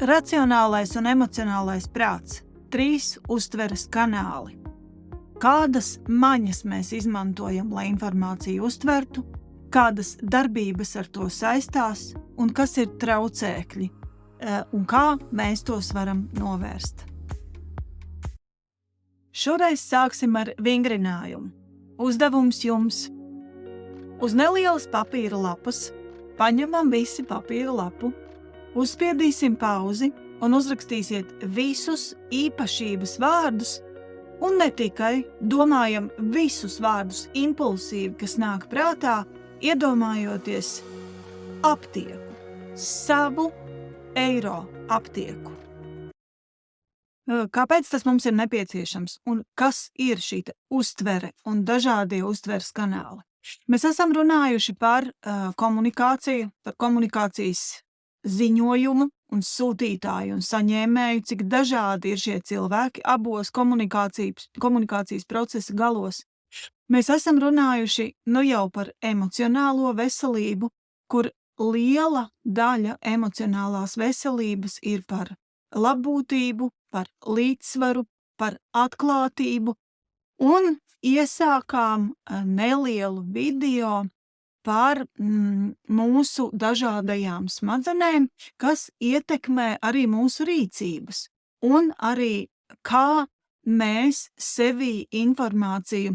Racionālais un emocionālais prāts – 3 uztveres kanāli. Kādas maņas mēs izmantojam, lai informāciju uztvertu, kādas darbības ar to saistās un kas ir traucēkļi un kā mēs tos varam novērst. Šoreiz sāksim ar vingrinājumu. Uzdevums jums. Uz nelielas papīra lapas paņemam visi papīra lapu, uzspiedīsim pauzi un uzrakstīsiet visus īpašības vārdus un ne tikai domājam visus vārdus impulsīvi, kas nāk prātā, iedomājoties aptieku, savu eiro aptieku. Kāpēc tas mums ir nepieciešams un kas ir šī uztvere un dažādie uztveres kanāli? Mēs esam runājuši par komunikāciju, par komunikācijas ziņojumu un sūtītāju un saņēmēju, cik dažādi ir šie cilvēki abos komunikācijas procesa galos. Mēs esam runājuši jau par emocionālo veselību, kur liela daļa emocionālās veselības ir par labbūtību, par līdzsvaru, par atklātību, un iesākām nelielu video par mūsu dažādajām smadzenēm, kas ietekmē arī mūsu rīcības, un arī kā mēs sevī informāciju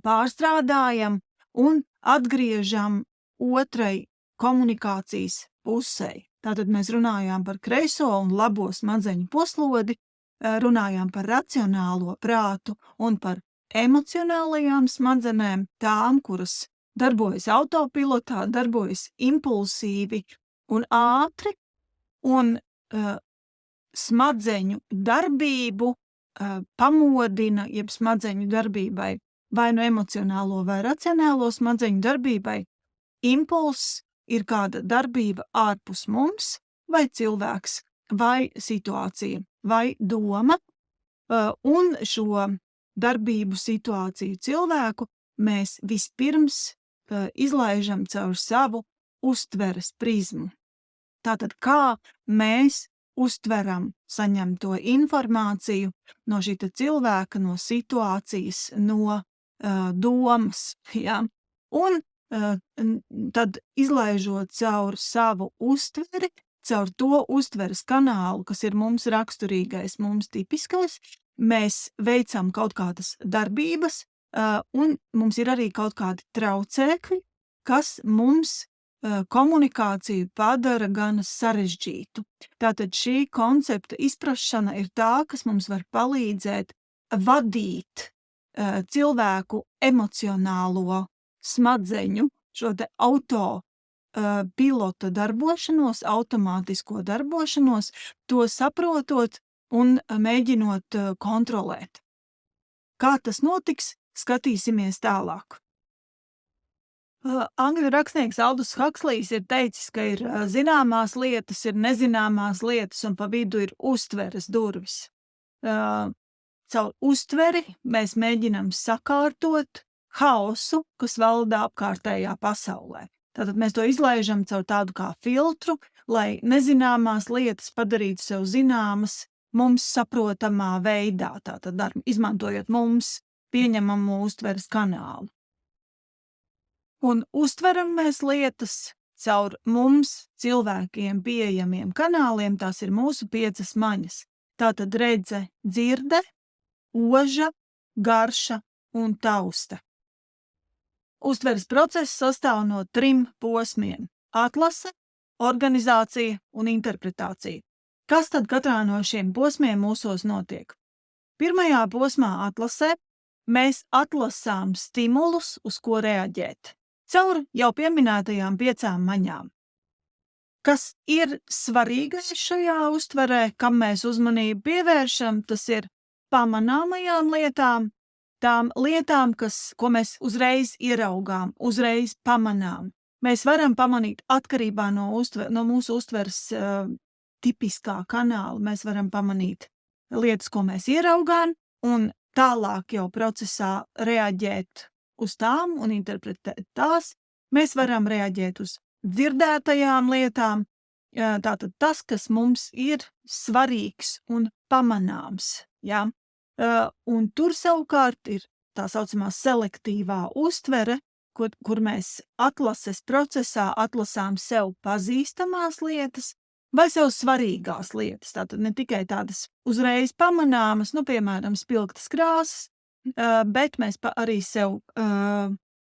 pārstrādājam un atgriežam otrai komunikācijas pusei. Tātad mēs runājām par kreiso un labo smadzeņu puslodi, runājām par racionālo prātu un par emocionālajām smadzenēm, tām, kuras darbojas autopilotā, darbojas impulsīvi un ātri, un smadzeņu darbību pamodina, jeb smadzeņu darbībai, vai no emocionālo vai racionālo smadzeņu darbībai, impulss ir kāda darbība ārpus mums, vai cilvēks, vai situācija, vai doma, un šo darbību, situāciju, cilvēku mēs vispirms izlaižam caur savu uztveres prizmu. Tātad, kā mēs uztveram saņemto informāciju no šita cilvēka, no situācijas, no domas, ja? Un tad izlaižot caur savu uztveri, caur to uztveres kanālu, kas ir mums raksturīgais, mums tipiskais, mēs veicam kaut kādas darbības, un mums ir arī kaut kādi traucēkļi, kas mums komunikāciju padara gana sarežģītu. Tātad šī koncepta izprašana ir tā, kas mums var palīdzēt vadīt cilvēku emocionālo smadzeņu, šo te pilota darbošanos, automātisko darbošanos, to saprotot un mēģinot kontrolēt. Kā tas notiks, skatīsimies tālāk. Angļu rakstnieks Aldus Hakslijs ir teicis, ka ir zināmās lietas, ir nezināmās lietas un pa vidu ir uztveres durvis. Caur uztveri mēs mēģinam sakārtot haosu, kas valda apkārtējā pasaulē. Tātad mēs to izlaižam caur tādu kā filtru, lai nezināmās lietas padarītu sev zināmas mums saprotamā veidā, tātad izmantojot mums pieņemamu uztveres kanālu. Un uztveram mēs lietas caur mums cilvēkiem pieejamiem kanāliem, tās ir mūsu 5 maņas. Tātad redze, dzirde, oža, garša un tausta. Uztveres process sastāv no 3 posmiem – atlase, organizācija un interpretācija. Kas tad katrā no šiem posmiem mūsos notiek? Pirmajā posmā atlasē mēs atlasām stimulus, uz ko reaģēt, caur jau pieminētajām 5 maņām. Kas ir svarīgais šajā uztverē, kam mēs uzmanību pievēršam, tas ir pamanāmajām lietām, tām lietām, ko mēs uzreiz ieraugām, uzreiz pamanām. Mēs varam pamanīt atkarībā no mūsu uztveres tipiskā kanāla. Mēs varam pamanīt lietas, ko mēs ieraugām, un tālāk jau procesā reaģēt uz tām un interpretēt tās. Mēs varam reaģēt uz dzirdētajām lietām, Tātad tas, kas mums ir svarīgs un pamanāms, ja? Un tur savukārt ir tā saucamā selektīvā uztvere, kur mēs atlases procesā atlasām sev pazīstamās lietas vai sev svarīgās lietas. Tātad ne tikai tādas uzreiz pamanāmas, piemēram, spilgtas krāsas, bet mēs arī sev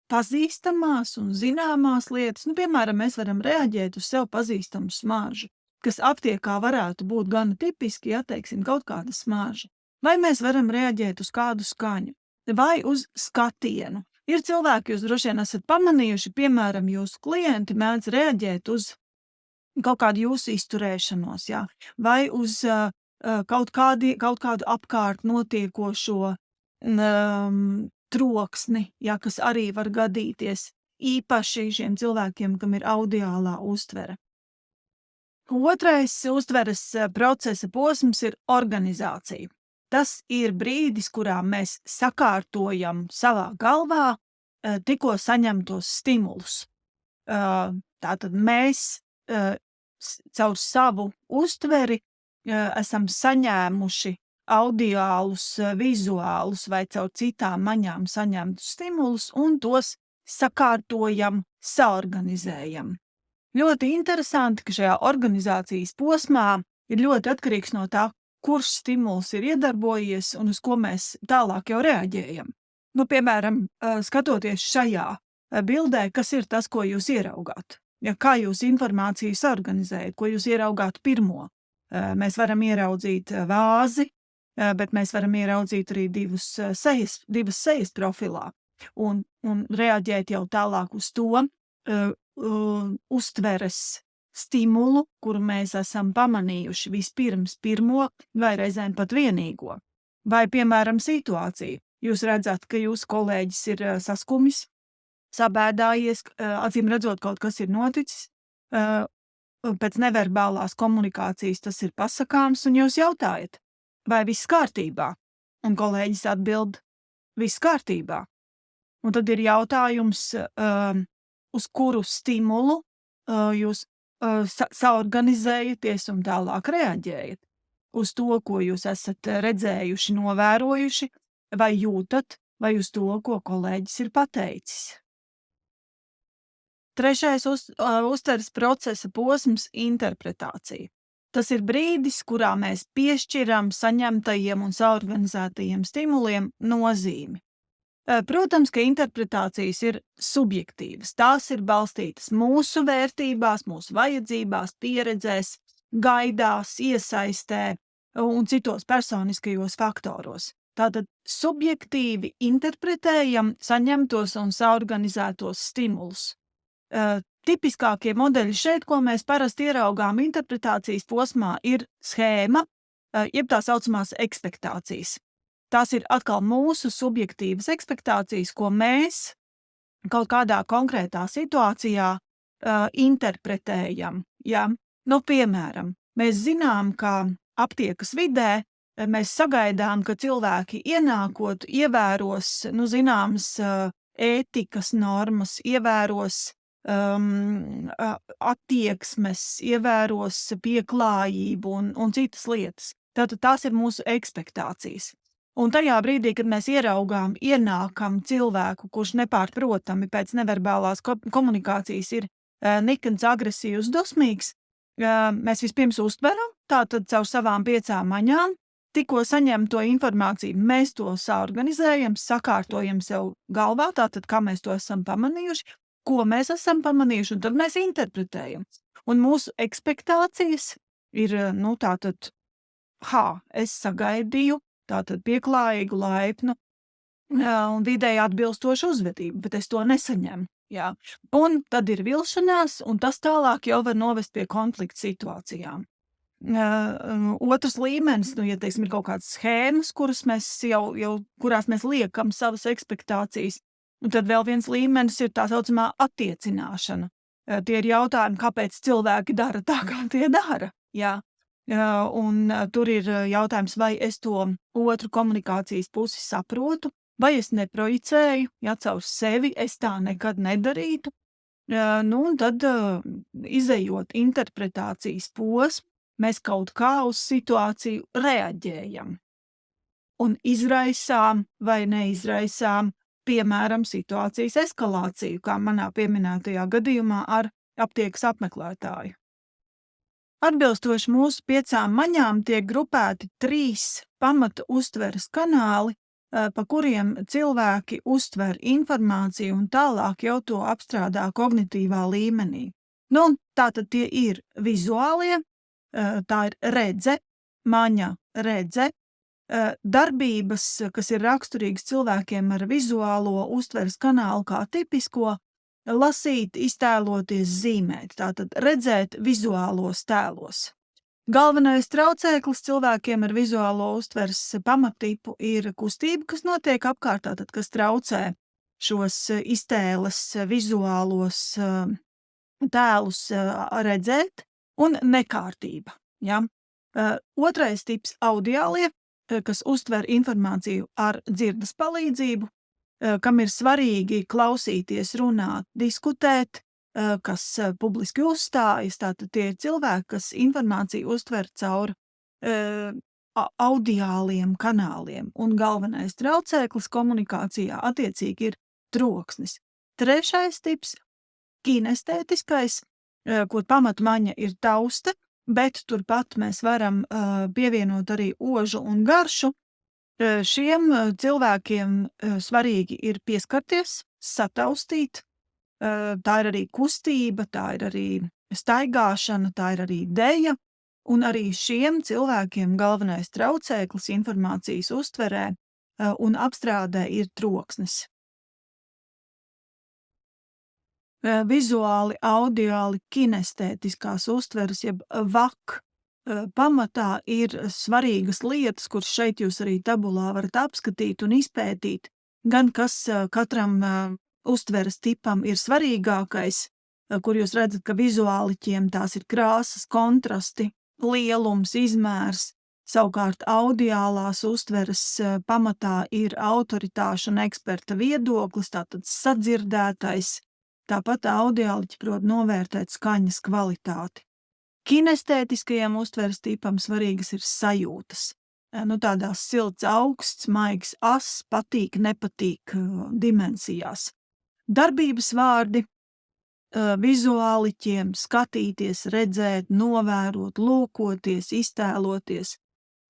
pazīstamās un zināmās lietas. Piemēram, mēs varam reaģēt uz sev pazīstamu smaržu, kas aptiekā varētu būt gana tipiski, ja teiksim, kaut kāda smarža. Vai mēs varam reaģēt uz kādu skaņu, vai uz skatienu. Ir cilvēki, jūs droši vien esat pamanījuši, piemēram, jūsu klienti mēdz reaģēt uz kaut kādu jūsu izturēšanos, jā, vai uz kaut kādu apkārt notiekošo troksni, jā, kas arī var gadīties, īpaši šiem cilvēkiem, kam ir audiālā uztvere. Otrais uztveres procesa posms ir organizācija. Tas ir brīdis, kurā mēs sakārtojam savā galvā tikko saņemtos stimulus. Tātad mēs caur savu uztveri esam saņēmuši audiālus, vizuālus vai caur citām maņām saņemtus stimulus un tos sakārtojam, saorganizējam. Ļoti interesanti, ka šajā organizācijas posmā ir ļoti atkarīgs no tā, kurš stimuls ir iedarbojies un uz ko mēs tālāk jau reaģējam. Piemēram, skatoties šajā bildē, kas ir tas, ko jūs ieraugāt? Ja, kā jūs informāciju saorganizējat, ko jūs ieraugāt pirmo? Mēs varam ieraudzīt vāzi, bet mēs varam ieraudzīt arī divas sejas profilā un reaģēt jau tālāk uz to uztveres stimulu, kuru mēs esam pamanījuši vispirms pirmo vai reizēm pat vienīgo. Vai, piemēram, situācija. Jūs redzat, ka jūsu kolēģis ir saskumis, sabēdājies, acīm redzot, kaut kas ir noticis. Pēc neverbālās komunikācijas tas ir pasakāms, un jūs jautājat, vai viss kārtībā? Un kolēģis atbild, viss kārtībā. Un tad ir jautājums, uz kuru stimulu jūs saorganizējaties un tālāk reaģējat. Uz to, ko jūs esat redzējuši, novērojuši, vai jūtat, vai uz to, ko kolēģis ir pateicis. Trešais uztveres procesa posms - interpretācija. Tas ir brīdis, kurā mēs piešķiram saņemtajiem un saorganizētajiem stimuliem nozīmi. Protams, ka interpretācijas ir subjektīvas. Tās ir balstītas mūsu vērtībās, mūsu vajadzībās, pieredzēs, gaidās, iesaistē un citos personiskajos faktoros. Tātad subjektīvi interpretējam saņemtos un saorganizētos stimulus. Tipiskākie modeļi šeit, ko mēs parasti ieraugām interpretācijas posmā, ir schēma, jeb tā saucamās ekspektācijas. Tās ir atkal mūsu subjektīvas ekspektācijas, ko mēs kaut kādā konkrētā situācijā interpretējam. Ja? Piemēram, mēs zinām, ka aptiekas vidē mēs sagaidām, ka cilvēki ienākot ievēros, zināmas ētikas normas, ievēros attieksmes, ievēros pieklājību un citas lietas. Tātad tās ir mūsu ekspektācijas. Un tajā brīdī, kad mēs ienākam cilvēku, kurš nepārprotami pēc neverbālās komunikācijas ir nikns, agresīvs, dusmīgs, mēs vispirms uztveram, tātad caur savām 5 maņām, tikko saņemto informāciju, mēs to saorganizējam, sakārtojam sev galvā, tātad kā mēs to esam pamanījuši, ko mēs esam pamanījuši, un tad mēs interpretējam. Un mūsu ekspektācijas ir, tātad, es sagaidīju, tātad pieklājīgu, laipnu un vidēji atbilstošu uzvedību, bet es to nesaņemu. Jā. Un tad ir vilšanās, un tas tālāk jau var novest pie konflikta situācijām. Otrs līmenis, ja teiksim, ir kaut kādas schēmas, kurās mēs liekam savas ekspektācijas, un tad vēl viens līmenis ir tā saucamā attiecināšana. Tie ir jautājumi, kāpēc cilvēki dara tā, kā tie dara. Jā. Un tur ir jautājums, vai es to otru komunikācijas pusi saprotu, vai es neprojicēju, ja caur sevi es tā nekad nedarītu, Un tad, izejot interpretācijas posmu, mēs kaut kā uz situāciju reaģējam un izraisām vai neizraisām, piemēram, situācijas eskalāciju, kā manā pieminētajā gadījumā ar aptiekas apmeklētāju. Atbilstoši mūsu 5 maņām tiek grupēti 3 pamata uztveres kanāli, pa kuriem cilvēki uztver informāciju un tālāk jau to apstrādā kognitīvā līmenī. Tātad tie ir vizuālie, tā ir redze, maņa redze, darbības, kas ir raksturīgas cilvēkiem ar vizuālo uztveres kanālu kā tipisko, lasīt, iztēloties, zīmēt, tātad redzēt vizuālos tēlos. Galvenais traucēklis cilvēkiem ar vizuālo uztveres pamatipu ir kustība, kas notiek apkārt, tātad, kas traucē šos iztēles vizuālos tēlus redzēt, un nekārtība. Ja? Otrais tips - audiālie, kas uztver informāciju ar dzirdes palīdzību, kam ir svarīgi klausīties, runāt, diskutēt, kas publiski uzstājas, tātad tie ir cilvēki, kas informāciju uztver caur audiāliem kanāliem, un galvenais traucēklis komunikācijā attiecīgi ir troksnis. Trešais tips - kinestētiskais, kur pamatmaņa ir tauste, bet turpat mēs varam pievienot arī ožu un garšu. Šiem cilvēkiem svarīgi ir pieskarties, sataustīt, tā ir arī kustība, tā ir arī staigāšana, tā ir arī deja, un arī šiem cilvēkiem galvenais traucēklis informācijas uztverē un apstrādē ir troksnis. Vizuāli, audiāli, kinestētiskās uztveres, jeb VAK, pamatā ir svarīgas lietas, kuras šeit jūs arī tabulā varat apskatīt un izpētīt, gan kas katram uztveres tipam ir svarīgākais, kur jūs redzat, ka vizuāliķiem tās ir krāsas, kontrasti, lielums, izmērs, savukārt audiālās uztveres pamatā ir autoritāšu un eksperta viedoklis, tātad sadzirdētais. Tāpat audiāliķi prot novērtēt skaņas kvalitāti. Kinestētiskajam uztveres tipam svarīgas ir sajūtas. Tādās silts augsts, maigs ass, patīk, nepatīk dimensijās. Darbības vārdi vizuāliķiem skatīties, redzēt, novērot, lūkoties, iztēloties.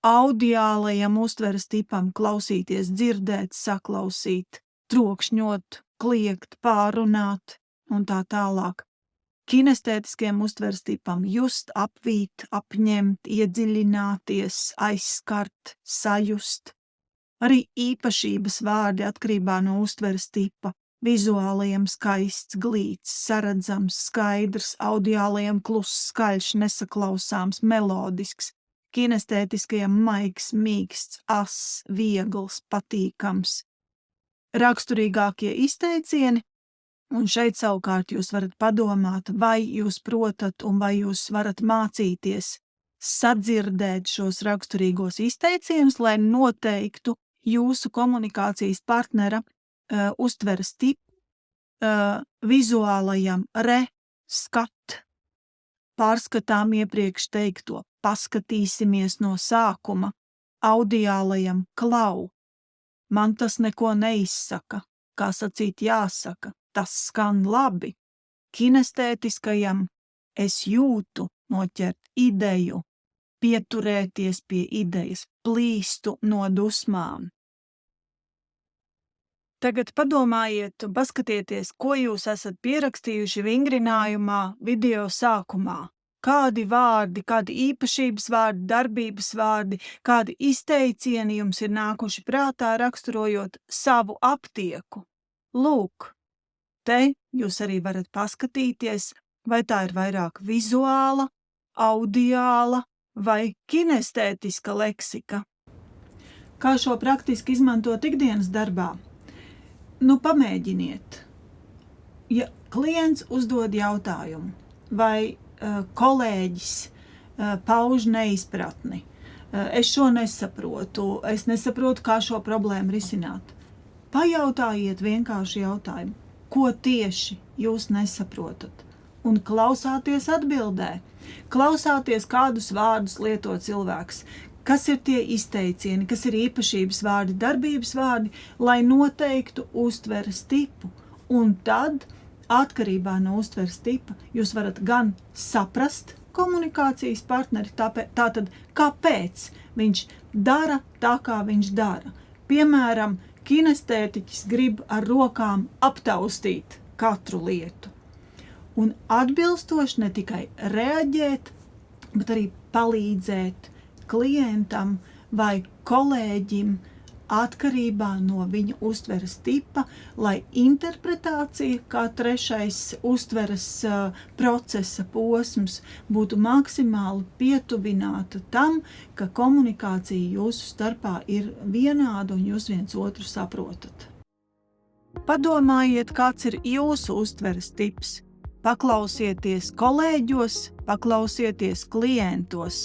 Audiālajam uztveres tipam klausīties, dzirdēt, saklausīt, trokšņot, kliegt, pārunāt un tā tālāk. Kinestētiskiem uztveres tipam just, apvīt, apņemt, iedziļināties, aizskart, sajust. Arī īpašības vārdi atkarībā no uztveres tipa. Vizuālajiem skaists, glīts, saredzams, skaidrs, audiālajiem kluss, skaļš, nesaklausāms, melodisks. Kinestētiskajam maigs, mīksts, ass, viegls, patīkams. Raksturīgākie izteicieni, un šeit savukārt jūs varat padomāt, vai jūs protat un vai jūs varat mācīties sadzirdēt šos raksturīgos izteicienus, lai noteiktu jūsu komunikācijas partnera uztveres tipu, vizuālajam skat, pārskatām iepriekš teikto, paskatīsimies no sākuma, audiālajam klau. Man tas neko neizsaka, kā sacīt jāsaka, tas skan labi. Kinestētiskajam es jūtu, noķert ideju, pieturēties pie idejas, plīstu no dusmām. Tagad padomājiet un paskatieties, ko jūs esat pierakstījuši vingrinājumā video sākumā. Kādi vārdi, kādi īpašības vārdi, darbības vārdi, kādi izteicieni jums ir nākuši prātā raksturojot savu aptieku. Lūk, te jūs arī varat paskatīties, vai tā ir vairāk vizuāla, audiāla vai kinestētiska leksika. Kā šo praktiski izmantot ikdienas darbā? Pamēģiniet. Ja klients uzdod jautājumu vai kolēģis pauž neizpratni, es šo nesaprotu, kā šo problēmu risināt. Pajautājiet vienkārši jautājumu. ko tieši jūs nesaprotat. Un klausāties atbildē. Klausāties, kādus vārdus lieto cilvēks, kas ir tie izteicieni, kas ir īpašības vārdi, darbības vārdi, lai noteiktu uztveres tipu. Un tad, atkarībā no uztveres tipa, jūs varat gan saprast komunikācijas partneri, tātad kāpēc viņš dara tā, kā viņš dara. Piemēram, kinestētiķis grib ar rokām aptaustīt katru lietu. Un atbilstoši ne tikai reaģēt, bet arī palīdzēt klientam vai kolēģim atkarībā no viņa uztveres tipa, lai interpretācija kā trešais uztveres procesa posms būtu maksimāli pietuvināta tam, ka komunikācija jūsu starpā ir vienāda un jūs viens otru saprotat. Padomājiet, kāds ir jūsu uztveres tips. Paklausieties kolēģos, paklausieties klientos.